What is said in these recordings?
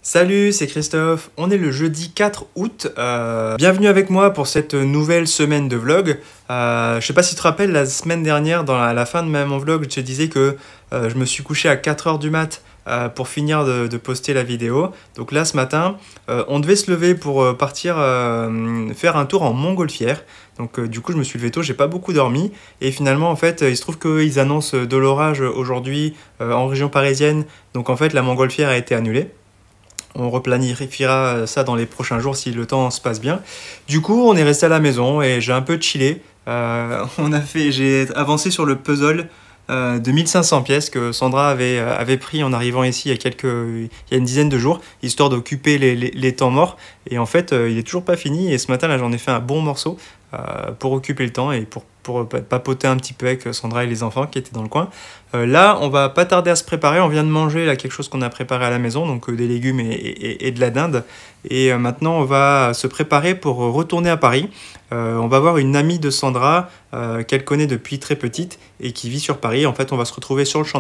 Salut, c'est Christophe, on est le jeudi 4 août, bienvenue avec moi pour cette nouvelle semaine de vlog. Je sais pas si tu te rappelles, la semaine dernière, à la fin de mon vlog, je te disais que je me suis couché à 4 h du mat pour finir de poster la vidéo. Donc là, ce matin, on devait se lever pour partir faire un tour en montgolfière. Donc du coup, je me suis levé tôt, j'ai pas beaucoup dormi. Et finalement, en fait, il se trouve qu'ils annoncent de l'orage aujourd'hui en région parisienne. Donc en fait, la montgolfière a été annulée. On replanifiera ça dans les prochains jours si le temps se passe bien. Du coup, on est resté à la maison et j'ai un peu chillé. J'ai avancé sur le puzzle de 1500 pièces que Sandra avait pris en arrivant ici il y a une dizaine de jours, histoire d'occuper les temps morts. Et en fait, il est toujours pas fini. Et ce matin, là, j'en ai fait un bon morceau pour occuper le temps et pour papoter un petit peu avec Sandra et les enfants qui étaient dans le coin. Là, on va pas tarder à se préparer. On vient de manger là, quelque chose qu'on a préparé à la maison, donc des légumes et de la dinde. Et maintenant, on va se préparer pour retourner à Paris. On va voir une amie de Sandra qu'elle connaît depuis très petite et qui vit sur Paris. En fait, on va se retrouver sur le champ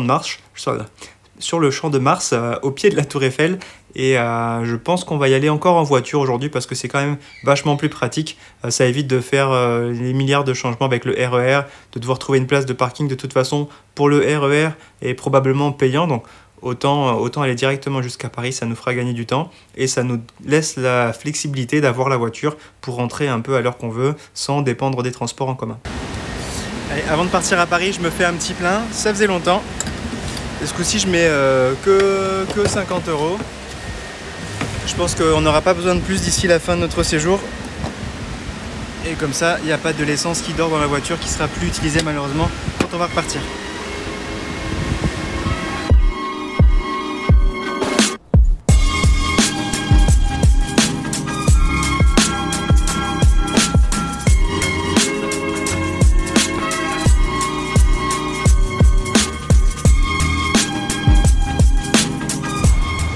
de Mars, au pied de la Tour Eiffel. Et je pense qu'on va y aller encore en voiture aujourd'hui parce que c'est quand même vachement plus pratique. Ça évite de faire les milliards de changements avec le RER, de devoir trouver une place de parking de toute façon pour le RER est probablement payant. Donc autant aller directement jusqu'à Paris, ça nous fera gagner du temps et ça nous laisse la flexibilité d'avoir la voiture pour rentrer un peu à l'heure qu'on veut sans dépendre des transports en commun. Allez, avant de partir à Paris, je me fais un petit plein. Ça faisait longtemps. Et ce coup-ci, je mets que 50 €. Je pense qu'on n'aura pas besoin de plus d'ici la fin de notre séjour. Et comme ça, il n'y a pas de l'essence qui dort dans la voiture qui sera plus utilisée malheureusement quand on va repartir.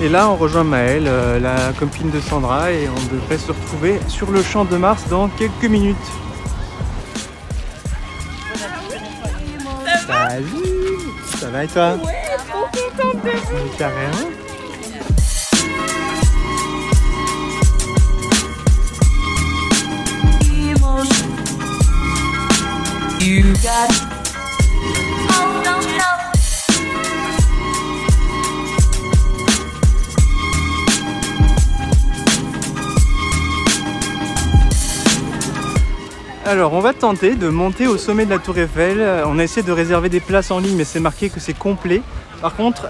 Et là, on rejoint Maëlle, la copine de Sandra, et on devrait se retrouver sur le champ de Mars dans quelques minutes. Salut! Ça va et toi? Ouais, trop contente de vous! Carrément! Alors on va tenter de monter au sommet de la Tour Eiffel. On a essayé de réserver des places en ligne mais c'est marqué que c'est complet. Par contre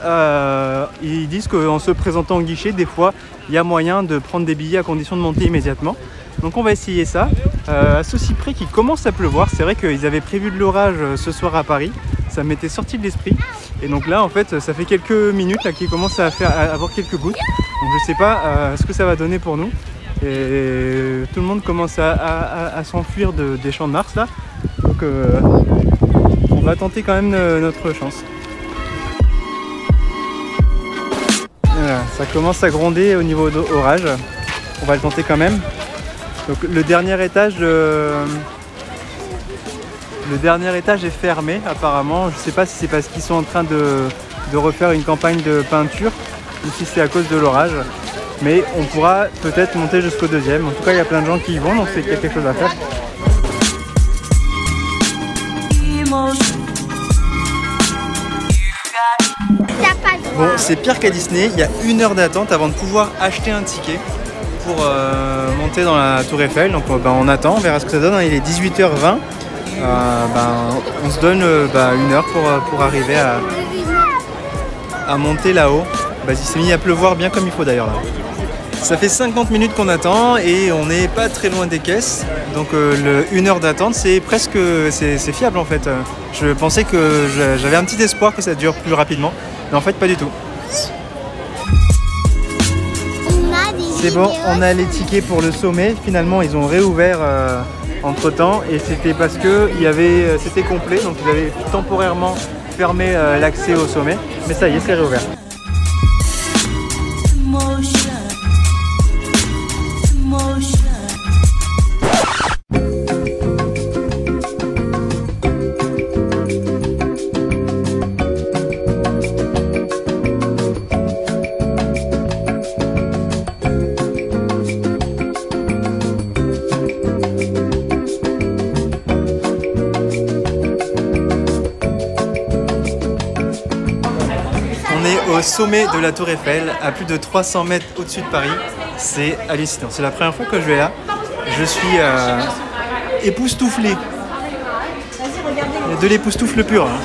ils disent qu'en se présentant au guichet des fois il y a moyen de prendre des billets à condition de monter immédiatement. Donc on va essayer ça. À ceci près qu'il commence à pleuvoir. C'est vrai qu'ils avaient prévu de l'orage ce soir à Paris. Ça m'était sorti de l'esprit. Et donc là en fait ça fait quelques minutes qu'il commence à avoir quelques gouttes. Donc je sais pas ce que ça va donner pour nous. Et tout le monde commence à s'enfuir des champs de Mars là. Donc on va tenter quand même notre chance. Voilà, ça commence à gronder au niveau d'orage. On va le tenter quand même. Donc le dernier étage est fermé apparemment. Je sais pas si c'est parce qu'ils sont en train de refaire une campagne de peinture ou si c'est à cause de l'orage. Mais on pourra peut-être monter jusqu'au deuxième. En tout cas, il y a plein de gens qui y vont, donc c'est qu'il y a quelque chose à faire. Bon, c'est pire qu'à Disney. Il y a 1 heure d'attente avant de pouvoir acheter un ticket pour monter dans la Tour Eiffel. Donc on attend, on verra ce que ça donne. Il est 18 h 20. On se donne 1 heure pour arriver à monter là-haut. Il s'est mis à pleuvoir bien comme il faut d'ailleurs là. Ça fait 50 minutes qu'on attend et on n'est pas très loin des caisses. Donc 1 heure d'attente, c'est fiable en fait. Je pensais que j'avais un petit espoir que ça dure plus rapidement, mais en fait pas du tout. C'est bon, on a les tickets pour le sommet. Finalement, ils ont réouvert entre temps et c'était parce que c'était complet, donc ils avaient temporairement fermé l'accès au sommet. Mais ça y est, c'est réouvert. au sommet de la Tour Eiffel, à plus de 300 mètres au-dessus de Paris. C'est hallucinant. C'est la première fois que je vais là. Je suis époustouflé. De l'époustoufle pur. Hein.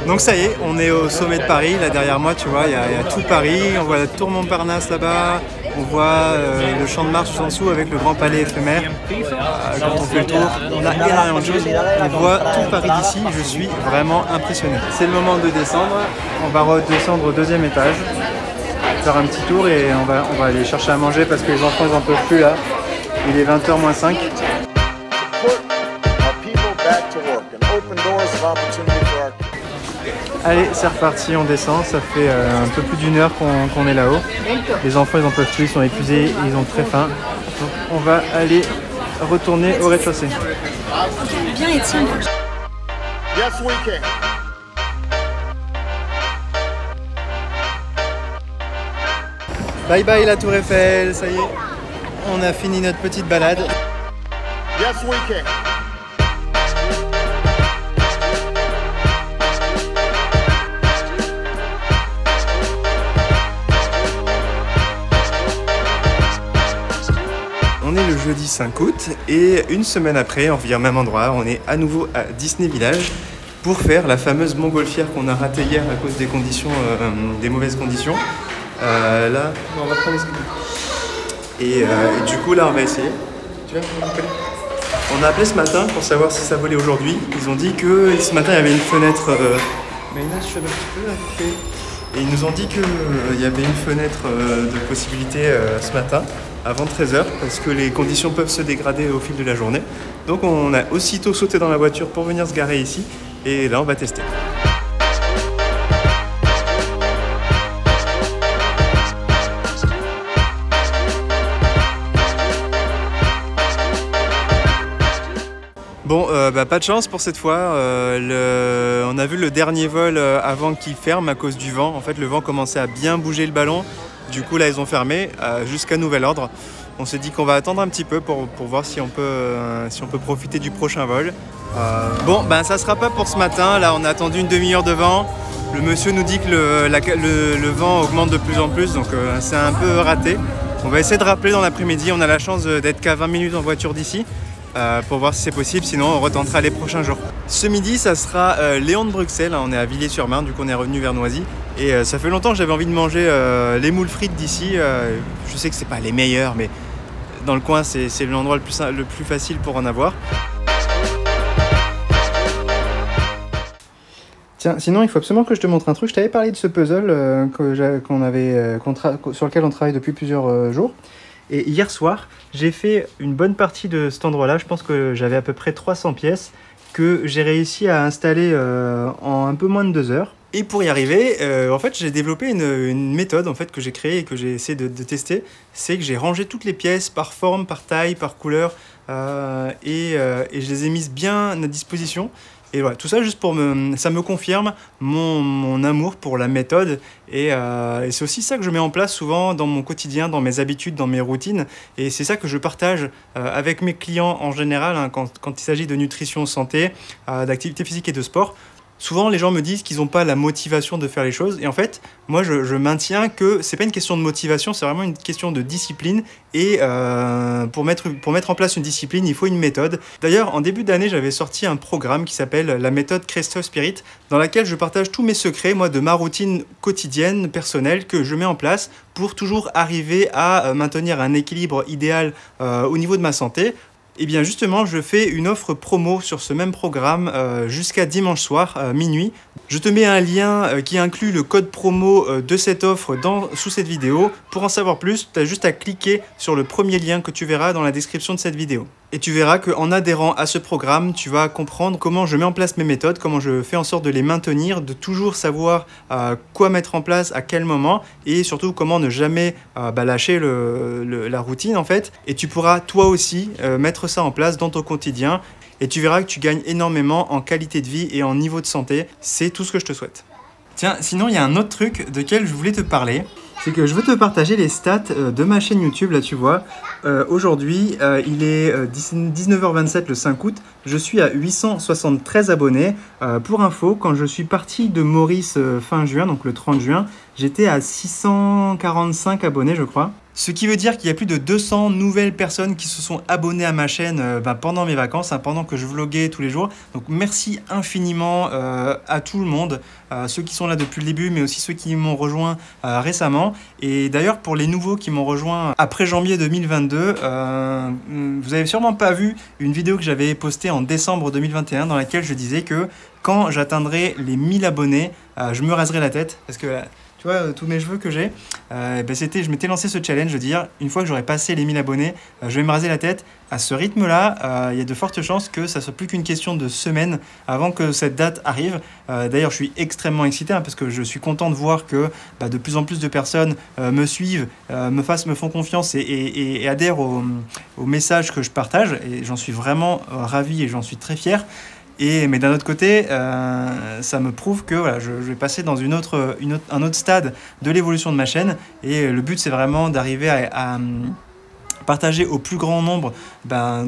Donc ça y est, on est au sommet de Paris, là derrière moi tu vois, il y a tout Paris, on voit la tour Montparnasse là-bas, on voit le champ de Mars en dessous avec le grand palais éphémère. Quand on fait le tour, on a énormément de choses, on voit tout Paris d'ici, je suis vraiment impressionné. C'est le moment de descendre, on va redescendre au deuxième étage, faire un petit tour et on va aller chercher à manger parce que les enfants ils en peuvent plus là, il est 20h moins 5. Allez, c'est reparti, on descend, ça fait un peu plus d'une heure qu'on est là-haut. Les enfants, ils en peuvent plus, ils sont épuisés, ils ont très faim. Donc on va aller retourner au rez-de-chaussée. Bien Étienne. Bye bye la Tour Eiffel, ça y est, on a fini notre petite balade. Yes, we can. On est le jeudi 5 août et une semaine après, on revient au même endroit, on est à nouveau à Disney Village pour faire la fameuse montgolfière qu'on a ratée hier à cause des conditions, des mauvaises conditions. Là, on va prendre les et du coup là on va essayer. Tu viens me rappeler ? On a appelé ce matin pour savoir si ça volait aujourd'hui. Ils ont dit que ce matin il y avait une fenêtre. Mais là je suis un petit peu occupé. Et ils nous ont dit qu'il y avait une fenêtre de possibilité ce matin, avant 13h, parce que les conditions peuvent se dégrader au fil de la journée. Donc on a aussitôt sauté dans la voiture pour venir se garer ici, et là on va tester. Bon, pas de chance pour cette fois. On a vu le dernier vol avant qu'il ferme à cause du vent. En fait, le vent commençait à bien bouger le ballon. Du coup, là, ils ont fermé jusqu'à nouvel ordre. On s'est dit qu'on va attendre un petit peu pour voir si on peut profiter du prochain vol. Bon, ça sera pas pour ce matin. Là, on a attendu une demi-heure de vent. Le monsieur nous dit que le vent augmente de plus en plus, donc c'est un peu raté. On va essayer de rappeler dans l'après-midi. On a la chance d'être qu'à 20 minutes en voiture d'ici. Pour voir si c'est possible, sinon on retentera les prochains jours. Ce midi, ça sera Léon de Bruxelles, on est à Villiers-sur-Marne, du coup on est revenu vers Noisy. Et ça fait longtemps que j'avais envie de manger les moules frites d'ici. Je sais que c'est pas les meilleurs, mais dans le coin, c'est l'endroit le plus facile pour en avoir. Tiens, sinon il faut absolument que je te montre un truc. Je t'avais parlé de ce puzzle sur lequel on travaille depuis plusieurs jours. Et hier soir, j'ai fait une bonne partie de cet endroit-là. Je pense que j'avais à peu près 300 pièces que j'ai réussi à installer en un peu moins de 2 heures. Et pour y arriver, en fait, j'ai développé une méthode en fait, que j'ai créée et que j'ai essayé de tester. C'est que j'ai rangé toutes les pièces par forme, par taille, par couleur et je les ai mises bien à disposition. Et voilà, tout ça juste ça me confirme mon amour pour la méthode et c'est aussi ça que je mets en place souvent dans mon quotidien, dans mes habitudes, dans mes routines et c'est ça que je partage avec mes clients en général hein, quand il s'agit de nutrition, santé, d'activité physique et de sport. Souvent, les gens me disent qu'ils n'ont pas la motivation de faire les choses. Et en fait, moi, je maintiens que c'est pas une question de motivation, c'est vraiment une question de discipline. Et pour mettre en place une discipline, il faut une méthode. D'ailleurs, en début d'année, j'avais sorti un programme qui s'appelle la méthode Crestov Spirit, dans laquelle je partage tous mes secrets, moi, de ma routine quotidienne, personnelle, que je mets en place pour toujours arriver à maintenir un équilibre idéal au niveau de ma santé. Et bien justement, je fais une offre promo sur ce même programme jusqu'à dimanche soir, minuit. Je te mets un lien qui inclut le code promo de cette offre sous cette vidéo. Pour en savoir plus, tu as juste à cliquer sur le premier lien que tu verras dans la description de cette vidéo. Et tu verras qu'en adhérant à ce programme, tu vas comprendre comment je mets en place mes méthodes, comment je fais en sorte de les maintenir, de toujours savoir quoi mettre en place, à quel moment, et surtout comment ne jamais lâcher la routine en fait. Et tu pourras toi aussi mettre ça en place dans ton quotidien, et tu verras que tu gagnes énormément en qualité de vie et en niveau de santé. C'est tout ce que je te souhaite. Tiens, sinon il y a un autre truc duquel je voulais te parler. c'est que je veux te partager les stats de ma chaîne YouTube. Là, tu vois, aujourd'hui, il est 19h27 le 5 août. Je suis à 873 abonnés. Pour info, quand je suis parti de Maurice fin juin, donc le 30 juin, j'étais à 645 abonnés, je crois. Ce qui veut dire qu'il y a plus de 200 nouvelles personnes qui se sont abonnées à ma chaîne pendant mes vacances, pendant que je vloguais tous les jours. Donc merci infiniment à tout le monde, ceux qui sont là depuis le début, mais aussi ceux qui m'ont rejoint récemment. Et d'ailleurs, pour les nouveaux qui m'ont rejoint après janvier 2022, vous avez sûrement pas vu une vidéo que j'avais postée en décembre 2021 dans laquelle je disais que quand j'atteindrai les 1000 abonnés, je me raserai la tête parce que... Tu vois, tous mes cheveux que j'ai, je m'étais lancé ce challenge de dire, une fois que j'aurai passé les 1000 abonnés, je vais me raser la tête. À ce rythme-là, il y a de fortes chances que ça ne soit plus qu'une question de semaines avant que cette date arrive. D'ailleurs, je suis extrêmement excité parce que je suis content de voir que de plus en plus de personnes me suivent, me font confiance et adhèrent aux messages que je partage. Et j'en suis vraiment ravi et j'en suis très fier. Mais d'un autre côté, ça me prouve que voilà, je vais passer dans un autre stade de l'évolution de ma chaîne. Et le but, c'est vraiment d'arriver à partager au plus grand nombre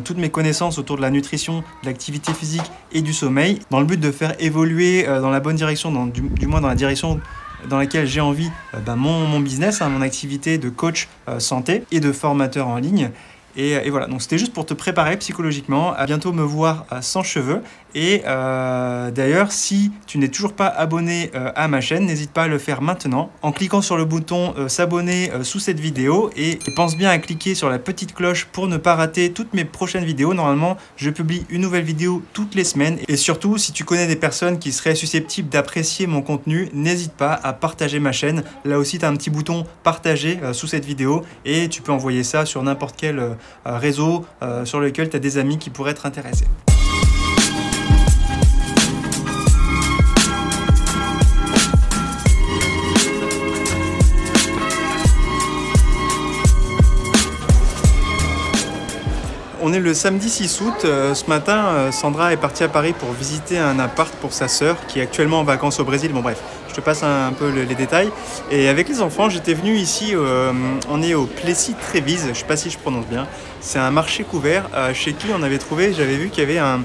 toutes mes connaissances autour de la nutrition, de l'activité physique et du sommeil, dans le but de faire évoluer dans la bonne direction, du moins dans la direction dans laquelle j'ai envie mon business, mon activité de coach santé et de formateur en ligne. Et voilà, donc c'était juste pour te préparer psychologiquement à bientôt me voir sans cheveux. Et d'ailleurs, si tu n'es toujours pas abonné à ma chaîne, n'hésite pas à le faire maintenant en cliquant sur le bouton s'abonner sous cette vidéo et pense bien à cliquer sur la petite cloche pour ne pas rater toutes mes prochaines vidéos. Normalement, je publie une nouvelle vidéo toutes les semaines. Et surtout, si tu connais des personnes qui seraient susceptibles d'apprécier mon contenu, n'hésite pas à partager ma chaîne. Là aussi, tu as un petit bouton partager sous cette vidéo et tu peux envoyer ça sur n'importe quel réseau sur lequel tu as des amis qui pourraient être intéressés. On est le samedi 6 août. Ce matin, Sandra est partie à Paris pour visiter un appart pour sa sœur qui est actuellement en vacances au Brésil. Bon bref, je te passe un peu les détails. Et avec les enfants, j'étais venu ici, on est au Plessis-Trévise, je ne sais pas si je prononce bien. C'est un marché couvert chez qui on avait trouvé, j'avais vu qu'il y avait un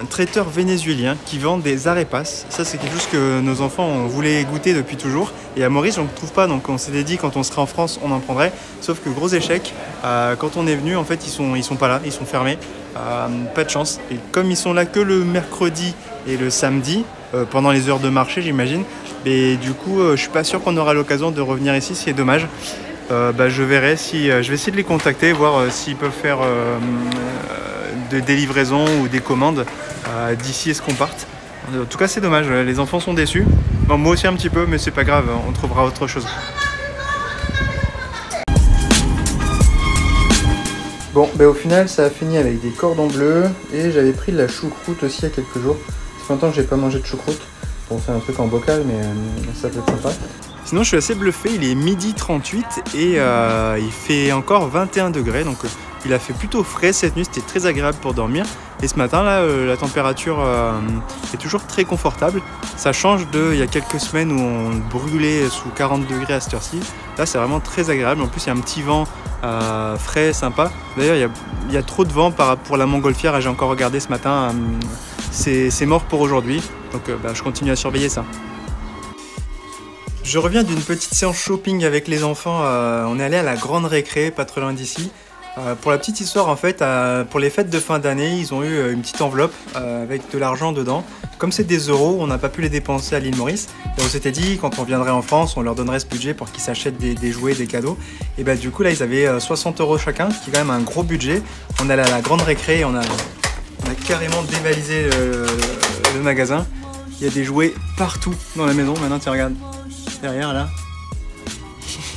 traiteur vénézuélien qui vend des arepas. Ça, c'est quelque chose que nos enfants voulaient goûter depuis toujours. Et à Maurice, on ne trouve pas, donc on s'était dit quand on serait en France, on en prendrait. Sauf que gros échec, quand on est venu, en fait, ils sont pas là, ils sont fermés. Pas de chance. Et comme ils sont là que le mercredi et le samedi, pendant les heures de marché, j'imagine, et du coup, je suis pas sûr qu'on aura l'occasion de revenir ici, c'est dommage. Je verrai si je vais essayer de les contacter, voir s'ils peuvent faire des livraisons ou des commandes d'ici à ce qu'on parte. En tout cas, c'est dommage, les enfants sont déçus. Bon, moi aussi un petit peu, mais c'est pas grave, on trouvera autre chose. Bon, au final, ça a fini avec des cordons bleus et j'avais pris de la choucroute aussi il y a quelques jours. Ça fait longtemps que j'ai pas mangé de choucroute. Bon, c'est un truc en bocal, mais ça peut être sympa. Sinon, je suis assez bluffé, il est 12h38 et il fait encore 21 degrés, donc il a fait plutôt frais cette nuit, c'était très agréable pour dormir. Et ce matin, là, la température est toujours très confortable. Ça change il y a quelques semaines où on brûlait sous 40 degrés à cette heure-ci. Là, c'est vraiment très agréable. En plus, il y a un petit vent frais, sympa. D'ailleurs, il y a trop de vent pour la montgolfière. J'ai encore regardé ce matin, c'est mort pour aujourd'hui. Donc, je continue à surveiller ça. Je reviens d'une petite séance shopping avec les enfants. On est allé à la grande récré, pas trop loin d'ici. Pour la petite histoire, en fait, pour les fêtes de fin d'année, ils ont eu une petite enveloppe avec de l'argent dedans. Comme c'est des euros, on n'a pas pu les dépenser à l'île Maurice. Et on s'était dit, quand on viendrait en France, on leur donnerait ce budget pour qu'ils s'achètent des jouets, des cadeaux. Et du coup, là, ils avaient 60 € chacun, qui est quand même un gros budget. On est allé à la grande récré et on a carrément dévalisé le magasin. Il y a des jouets partout dans la maison. Maintenant, tu regardes derrière, là.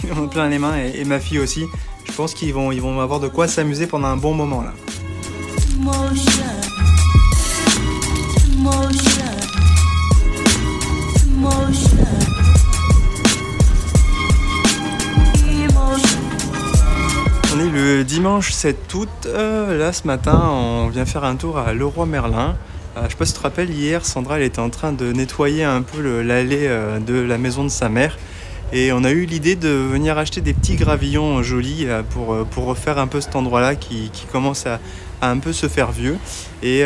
Ils en ont plein les mains et ma fille aussi. Je pense qu'ils vont avoir de quoi s'amuser pendant un bon moment là. On est le dimanche 7 août. Là ce matin on vient faire un tour à Leroy Merlin. Je sais pas si tu te rappelles, hier Sandra elle était en train de nettoyer un peu l'allée de la maison de sa mère. Et on a eu l'idée de venir acheter des petits gravillons jolis pour refaire un peu cet endroit-là qui commence à un peu se faire vieux. Et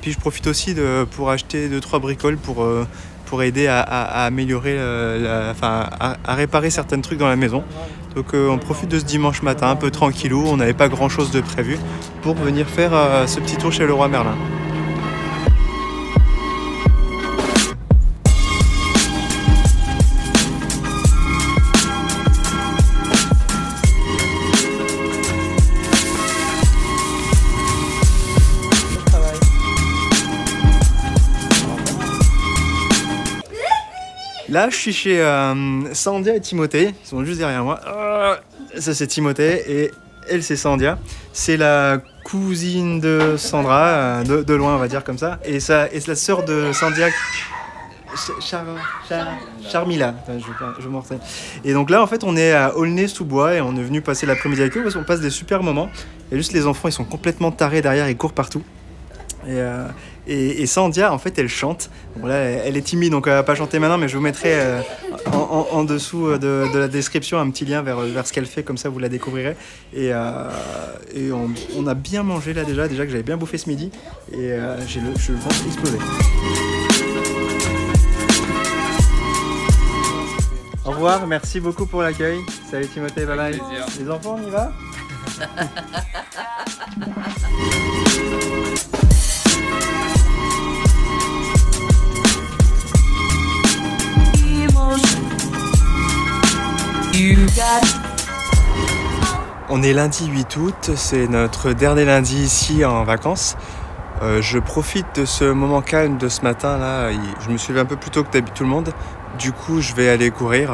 puis je profite aussi pour acheter 2-3 bricoles pour aider à améliorer, à réparer certains trucs dans la maison. Donc on profite de ce dimanche matin un peu tranquillou, on n'avait pas grand chose de prévu pour venir faire ce petit tour chez Leroy Merlin. Là, je suis chez Sandia et Timothée, ils sont juste derrière moi. Ça, c'est Timothée et elle, c'est Sandia. C'est la cousine de Sandra, de loin, on va dire comme ça. Et la sœur de Sandia, Charmila. Je m'en retiens. Et donc là, en fait, on est à Aulnay-sous-Bois et on est venu passer l'après-midi avec eux parce qu'on passe des super moments. Et juste les enfants, ils sont complètement tarés derrière, ils courent partout. Et Sandia, en fait, elle chante. Bon, là, elle est timide, donc elle va pas chanter maintenant, mais je vous mettrai en dessous de la description un petit lien vers ce qu'elle fait, comme ça vous la découvrirez. Et on a bien mangé là déjà que j'avais bien bouffé ce midi, et j'ai le ventre explosé. Au revoir, merci beaucoup pour l'accueil. Salut Timothée, bye bye. Les enfants, on y va? On est lundi 8 août, c'est notre dernier lundi ici en vacances. Je profite de ce moment calme de ce matin là. Je me suis levé un peu plus tôt que d'habitude tout le monde. Du coup, je vais aller courir.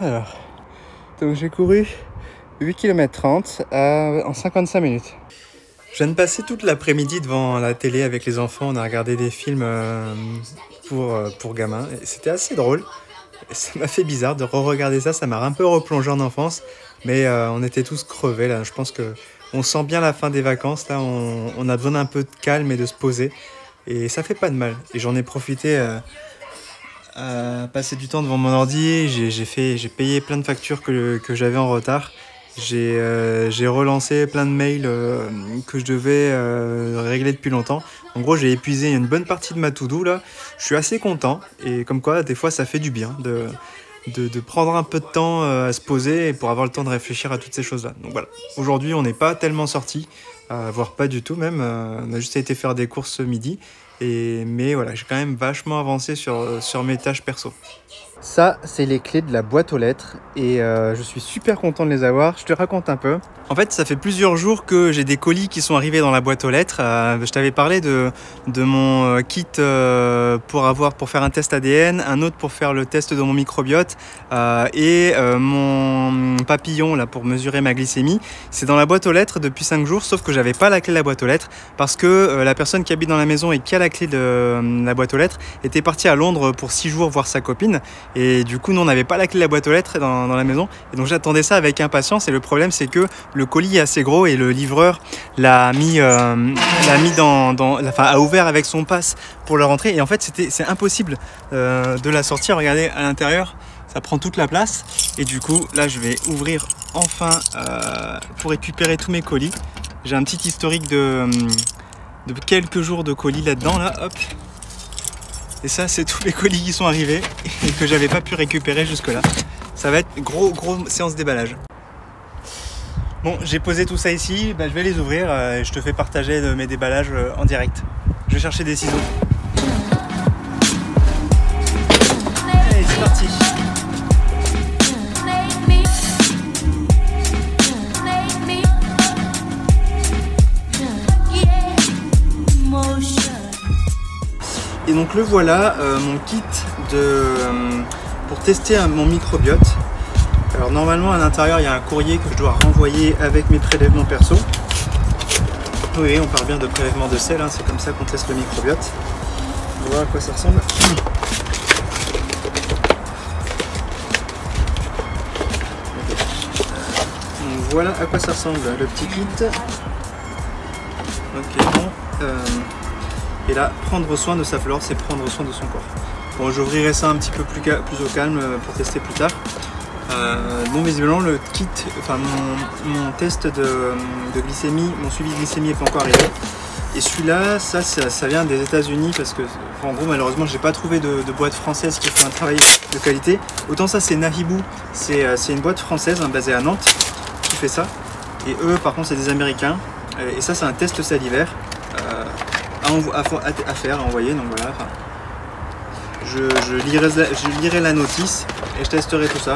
Alors, donc j'ai couru 8 km 30 en 55 minutes. Je viens de passer toute l'après-midi devant la télé avec les enfants, on a regardé des films pour gamins. C'était assez drôle, ça m'a fait bizarre de re-regarder ça, ça m'a un peu replongé en enfance, mais on était tous crevés là, je pense qu'on sent bien la fin des vacances, là on a besoin d'un peu de calme et de se poser, et ça fait pas de mal, et j'en ai profité passer du temps devant mon ordi, j'ai payé plein de factures que j'avais en retard. J'ai relancé plein de mails que je devais régler depuis longtemps. En gros, j'ai épuisé une bonne partie de ma to-do là. Je suis assez content et comme quoi, des fois, ça fait du bien de prendre un peu de temps à se poser et pour avoir le temps de réfléchir à toutes ces choses-là. Donc voilà. Aujourd'hui, on n'est pas tellement sortis, voire pas du tout même. On a juste été faire des courses ce midi. Mais voilà, j'ai quand même vachement avancé sur mes tâches perso. Ça, c'est les clés de la boîte aux lettres et je suis super content de les avoir. Je te raconte un peu. En fait, ça fait plusieurs jours que j'ai des colis qui sont arrivés dans la boîte aux lettres. Je t'avais parlé de mon kit pour faire un test ADN, un autre pour faire le test de mon microbiote et mon papillon là, pour mesurer ma glycémie. C'est dans la boîte aux lettres depuis 5 jours, sauf que j'avais pas la clé de la boîte aux lettres parce que la personne qui habite dans la maison et qui a la clé de la boîte aux lettres était partie à Londres pour 6 jours voir sa copine. Et du coup, nous, on n'avait pas la clé de la boîte aux lettres dans la maison. Et donc, j'attendais ça avec impatience. Et le problème, c'est que le colis est assez gros et le livreur a ouvert avec son pass pour le rentrer. Et en fait, c'est impossible de la sortir. Regardez, à l'intérieur, ça prend toute la place. Et du coup, là, je vais ouvrir enfin pour récupérer tous mes colis. J'ai un petit historique de quelques jours de colis là-dedans. Là, hop. Et ça, c'est tous les colis qui sont arrivés et que j'avais pas pu récupérer jusque-là. Ça va être gros séance déballage. Bon, j'ai posé tout ça ici, je vais les ouvrir et je te fais partager mes déballages en direct. Je vais chercher des ciseaux. Allez, c'est parti. Et donc le voilà, mon kit pour tester mon microbiote. Alors normalement à l'intérieur il y a un courrier que je dois renvoyer avec mes prélèvements perso. Oui, on parle bien de prélèvement de sel, hein, c'est comme ça qu'on teste le microbiote. On va voir à quoi ça ressemble. Donc, voilà à quoi ça ressemble le petit kit. Ok, bon. Et là, prendre soin de sa flore, c'est prendre soin de son corps. Bon, j'ouvrirai ça un petit peu plus au calme pour tester plus tard. Bon, visiblement le kit, enfin mon test de glycémie, mon suivi de glycémie n'est pas encore arrivé. Et celui-là, ça vient des États-Unis parce que, en gros, malheureusement, j'ai pas trouvé de boîte française qui fait un travail de qualité. Autant ça, c'est Nahibu, c'est une boîte française hein, basée à Nantes qui fait ça. Et eux, par contre, c'est des Américains. Et ça, c'est un test salivaire à faire, à envoyer. Donc voilà. Enfin, je lirai la notice et je testerai tout ça.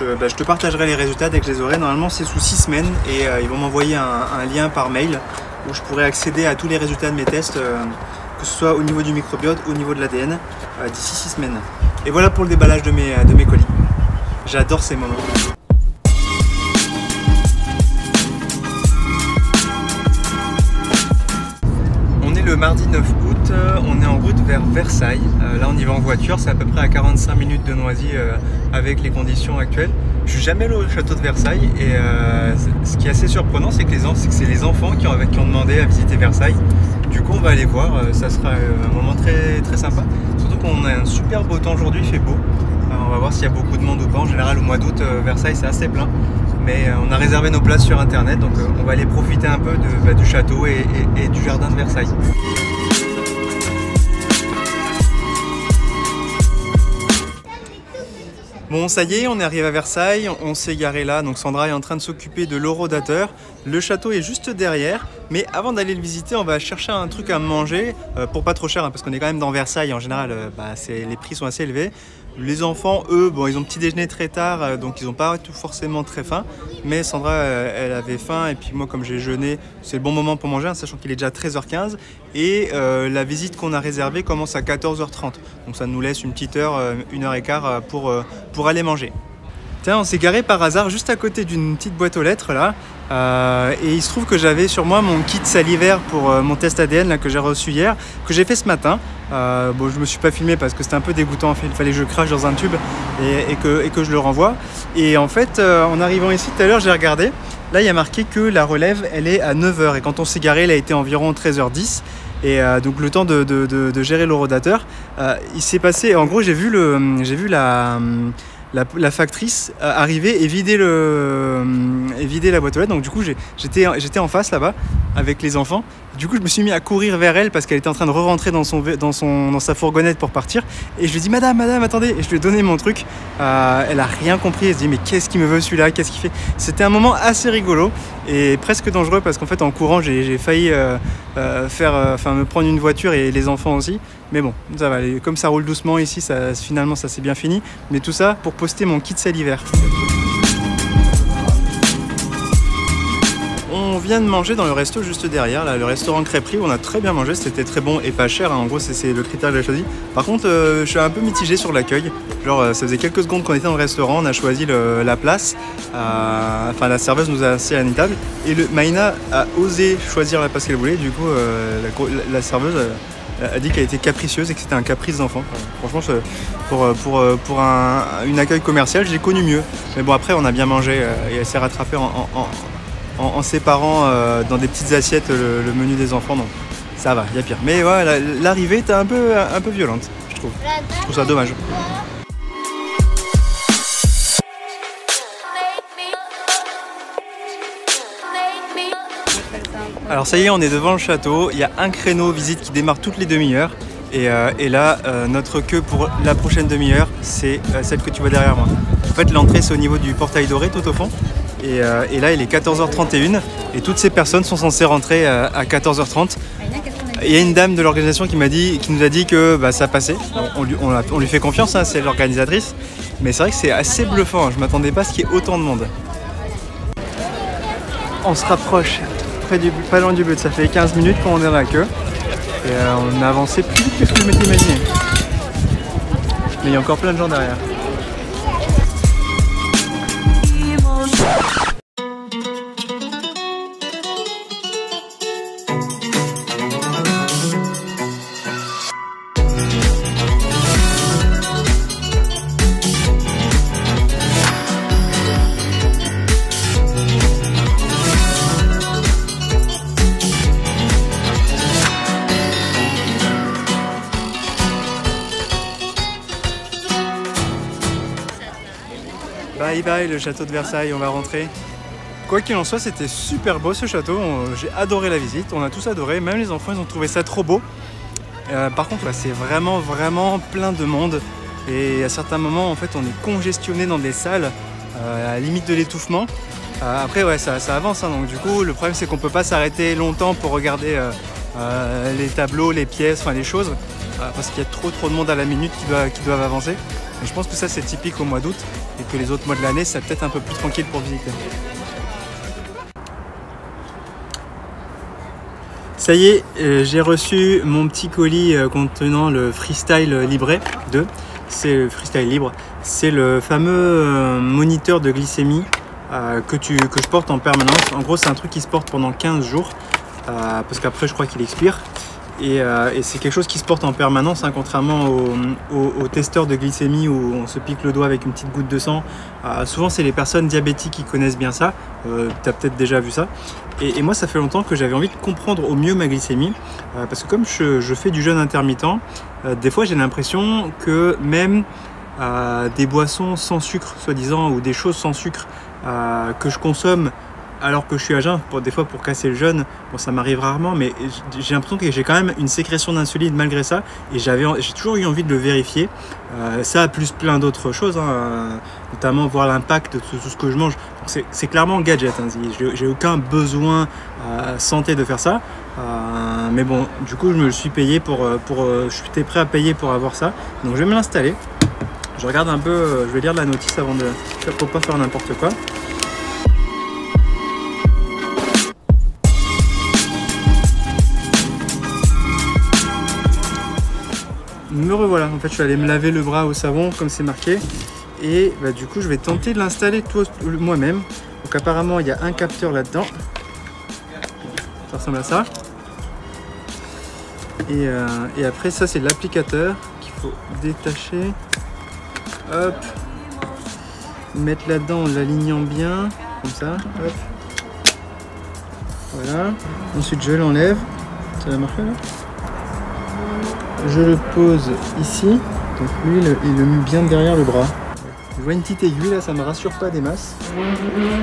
Je te partagerai les résultats dès que je les aurai. Normalement c'est sous 6 semaines et ils vont m'envoyer un lien par mail où je pourrai accéder à tous les résultats de mes tests, que ce soit au niveau du microbiote ou au niveau de l'ADN, d'ici 6 semaines. Et voilà pour le déballage de mes colis. J'adore ces moments. Le mardi 9 août, on est en route vers Versailles. Là on y va en voiture, c'est à peu près à 45 minutes de Noisy avec les conditions actuelles. Je suis jamais allé au château de Versailles et ce qui est assez surprenant c'est que c'est les enfants qui ont demandé à visiter Versailles. Du coup on va aller voir, ça sera un moment très, très sympa. Surtout qu'on a un super beau temps aujourd'hui, il fait beau. On va voir s'il y a beaucoup de monde ou pas. En général au mois d'août, Versailles c'est assez plein. Mais on a réservé nos places sur internet, donc on va aller profiter un peu du château et du jardin de Versailles. Bon, ça y est, on est arrivé à Versailles, on s'est garé là, donc Sandra est en train de s'occuper de l'horodateur. Le château est juste derrière, mais avant d'aller le visiter, on va chercher un truc à manger, pour pas trop cher, hein, parce qu'on est quand même dans Versailles, en général, les prix sont assez élevés. Les enfants, eux, bon, ils ont petit déjeuner très tard, donc ils n'ont pas tout forcément très faim. Mais Sandra, elle avait faim, et puis moi, comme j'ai jeûné, c'est le bon moment pour manger, hein, sachant qu'il est déjà 13h15. Et la visite qu'on a réservée commence à 14h30. Donc ça nous laisse une petite heure, 1h15 pour aller manger. Tiens, on s'est garé par hasard juste à côté d'une petite boîte aux lettres là. Et il se trouve que j'avais sur moi mon kit salivaire pour mon test ADN là, que j'ai reçu hier, que j'ai fait ce matin. Bon, je me suis pas filmé parce que c'était un peu dégoûtant, il fallait que je crache dans un tube et que je le renvoie. Et en fait, en arrivant ici tout à l'heure, j'ai regardé. Là, il y a marqué que la relève, elle est à 9h. Et quand on s'est garé, elle a été environ 13h10. Et donc le temps de gérer l'horodateur, il s'est passé. En gros, j'ai vu la factrice arriver et vider la boîte aux lettres. Donc du coup j'étais en face là-bas avec les enfants. Du coup je me suis mis à courir vers elle parce qu'elle était en train de re-rentrer dans sa fourgonnette pour partir. Et je lui ai dit madame attendez. Et je lui ai donné mon truc. Elle a rien compris. Elle se dit mais qu'est-ce qu'il me veut celui-là, qu'est-ce qu'il fait. C'était un moment assez rigolo et presque dangereux parce qu'en fait en courant j'ai failli me prendre une voiture et les enfants aussi. Mais bon, ça va, comme ça roule doucement ici, finalement ça s'est bien fini. Mais tout ça pour poster mon kit salivaire. On vient de manger dans le resto juste derrière, là, le restaurant Crêperie, où on a très bien mangé, c'était très bon et pas cher, hein. En gros c'est le critère que j'ai choisi. Par contre, je suis un peu mitigé sur l'accueil. Genre ça faisait quelques secondes qu'on était dans le restaurant, on a choisi la place. La serveuse nous a assis à une table et Maïna a osé choisir la place qu'elle voulait. Du coup, la serveuse a dit qu'elle était capricieuse et que c'était un caprice d'enfant. Franchement, pour une accueil commercial, j'ai connu mieux. Mais bon, après, on a bien mangé et elle s'est rattrapée en séparant dans des petites assiettes le menu des enfants. Donc ça va, il y a pire. Mais ouais, l'arrivée était un peu violente, je trouve. Je trouve ça dommage. Alors ça y est, on est devant le château, il y a un créneau visite qui démarre toutes les demi-heures et là, notre queue pour la prochaine demi-heure, c'est celle que tu vois derrière moi. En fait, l'entrée c'est au niveau du portail doré tout au fond et là il est 14h31 et toutes ces personnes sont censées rentrer à 14h30. Il y a une dame de l'organisation qui nous a dit que ça passait, on lui fait confiance, hein, c'est l'organisatrice, mais c'est vrai que c'est assez bluffant, hein. Je ne m'attendais pas à ce qu'il y ait autant de monde. On se rapproche. Pas loin du but, ça fait 15 minutes qu'on est dans la queue et on a avancé plus vite que ce que je m'étais imaginé, mais il y a encore plein de gens derrière. Bye bye le château de Versailles, on va rentrer. Quoi qu'il en soit, c'était super beau ce château, j'ai adoré la visite, on a tous adoré, même les enfants ils ont trouvé ça trop beau. Par contre ouais, c'est vraiment plein de monde et à certains moments en fait on est congestionné dans des salles à la limite de l'étouffement. Après ouais ça avance hein, donc du coup le problème c'est qu'on peut pas s'arrêter longtemps pour regarder les tableaux, les pièces, enfin les choses parce qu'il y a trop de monde à la minute qui doivent avancer. Et je pense que ça c'est typique au mois d'août et que les autres mois de l'année c'est peut-être un peu plus tranquille pour visiter. Ça y est, j'ai reçu mon petit colis contenant le Freestyle Libre 2. C'est le Freestyle Libre. C'est le fameux moniteur de glycémie que je porte en permanence. En gros, c'est un truc qui se porte pendant 15 jours parce qu'après, je crois qu'il expire. Et c'est quelque chose qui se porte en permanence, hein, contrairement aux testeurs de glycémie où on se pique le doigt avec une petite goutte de sang. Souvent, c'est les personnes diabétiques qui connaissent bien ça. Tu as peut-être déjà vu ça. Et moi, ça fait longtemps que j'avais envie de comprendre au mieux ma glycémie. Parce que comme je fais du jeûne intermittent, des fois, j'ai l'impression que même des boissons sans sucre, soi-disant, ou des choses sans sucre que je consomme alors que je suis à jeun, des fois pour casser le jeûne, bon ça m'arrive rarement, mais j'ai l'impression que j'ai quand même une sécrétion d'insuline malgré ça, et j'ai toujours eu envie de le vérifier. Ça plus plein d'autres choses, hein, notamment voir l'impact de tout ce que je mange. C'est clairement gadget, hein, j'ai aucun besoin santé de faire ça, mais bon, du coup je me le suis payé je suis prêt à payer pour avoir ça, donc je vais me l'installer. Je regarde un peu, je vais lire la notice avant pour pas faire n'importe quoi. Me revoilà, en fait je suis allé me laver le bras au savon comme c'est marqué et bah, du coup je vais tenter de l'installer moi-même. Donc apparemment il y a un capteur là-dedans, ça ressemble à ça, et après ça c'est l'applicateur qu'il faut détacher, hop, mettre là-dedans en l'alignant bien, comme ça, hop, voilà, ensuite je l'enlève, ça va marcher là. Je le pose ici, donc lui il le met bien derrière le bras. Je vois une petite aiguille là, ça me rassure pas des masses.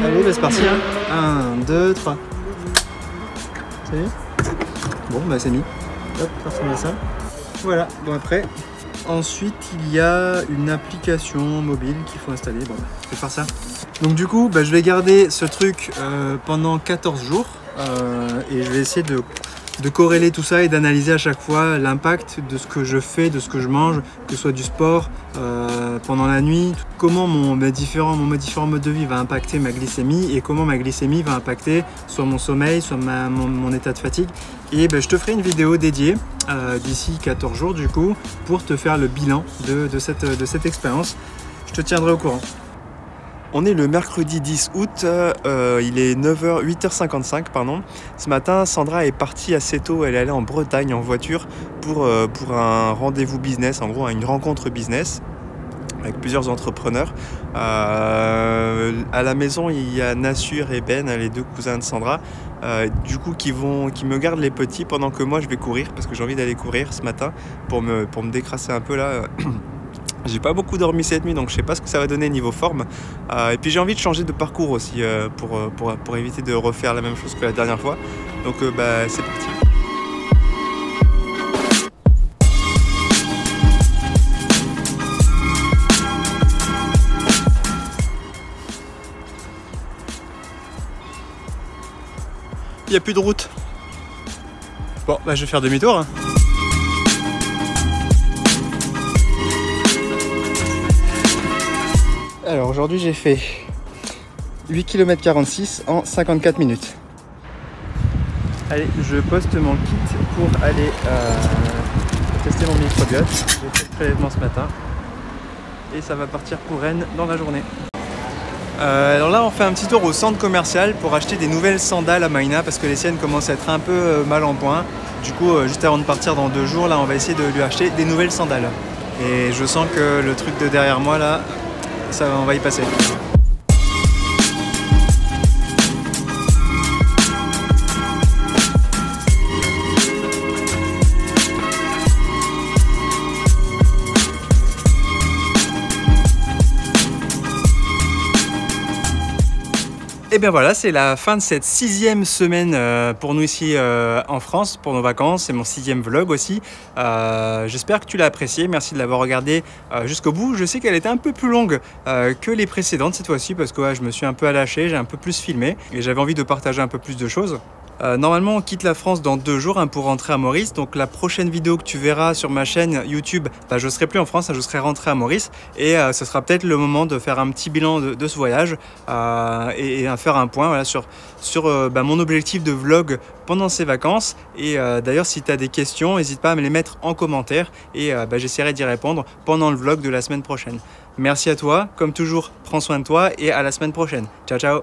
Allez, bah c'est parti, hein. 1, 2, 3. Ça y est. Bon, bah c'est mis. Hop, ça ressemble à ça. Voilà, bon après. Ensuite, il y a une application mobile qu'il faut installer. Bon, je vais faire ça. Donc du coup, bah, je vais garder ce truc pendant 14 jours. Et je vais essayer de corréler tout ça et d'analyser à chaque fois l'impact de ce que je fais, de ce que je mange, que ce soit du sport pendant la nuit, comment mon différent mode de vie va impacter ma glycémie et comment ma glycémie va impacter soit mon sommeil, soit mon état de fatigue. Et ben, je te ferai une vidéo dédiée d'ici 14 jours du coup pour te faire le bilan de cette expérience. Je te tiendrai au courant. On est le mercredi 10 août, il est 8h55 pardon. Ce matin, Sandra est partie assez tôt, elle est allée en Bretagne en voiture pour un rendez-vous business, en gros une rencontre business avec plusieurs entrepreneurs. À la maison, il y a Nassur et Ben, les deux cousins de Sandra, du coup qui me gardent les petits pendant que moi je vais courir, parce que j'ai envie d'aller courir ce matin pour me décrasser un peu là. J'ai pas beaucoup dormi cette nuit, donc je sais pas ce que ça va donner niveau forme. Et puis j'ai envie de changer de parcours aussi pour éviter de refaire la même chose que la dernière fois. Donc bah, c'est parti. Il n'y a plus de route. Bon, bah je vais faire demi-tour. Hein. Alors aujourd'hui j'ai fait 8 km 46 en 54 minutes. Allez, je poste mon kit pour aller tester mon microbiote. J'ai fait le prélèvement ce matin et ça va partir pour Rennes dans la journée. Alors là on fait un petit tour au centre commercial pour acheter des nouvelles sandales à Maïna parce que les siennes commencent à être un peu mal en point. Du coup juste avant de partir dans 2 jours là on va essayer de lui acheter des nouvelles sandales. Et je sens que le truc de derrière moi là, ça, on va y passer. Et bien voilà, c'est la fin de cette 6e semaine pour nous ici en France, pour nos vacances. C'est mon 6e vlog aussi. J'espère que tu l'as apprécié. Merci de l'avoir regardé jusqu'au bout. Je sais qu'elle était un peu plus longue que les précédentes cette fois-ci parce que je me suis un peu lâché, j'ai un peu plus filmé et j'avais envie de partager un peu plus de choses. Normalement on quitte la France dans 2 jours pour rentrer à Maurice, donc la prochaine vidéo que tu verras sur ma chaîne YouTube, je serai plus en France, je serai rentré à Maurice et ce sera peut-être le moment de faire un petit bilan de ce voyage et faire un point sur mon objectif de vlog pendant ces vacances. Et d'ailleurs si tu as des questions, n'hésite pas à me les mettre en commentaire et j'essaierai d'y répondre pendant le vlog de la semaine prochaine. Merci à toi, comme toujours prends soin de toi et à la semaine prochaine. Ciao ciao.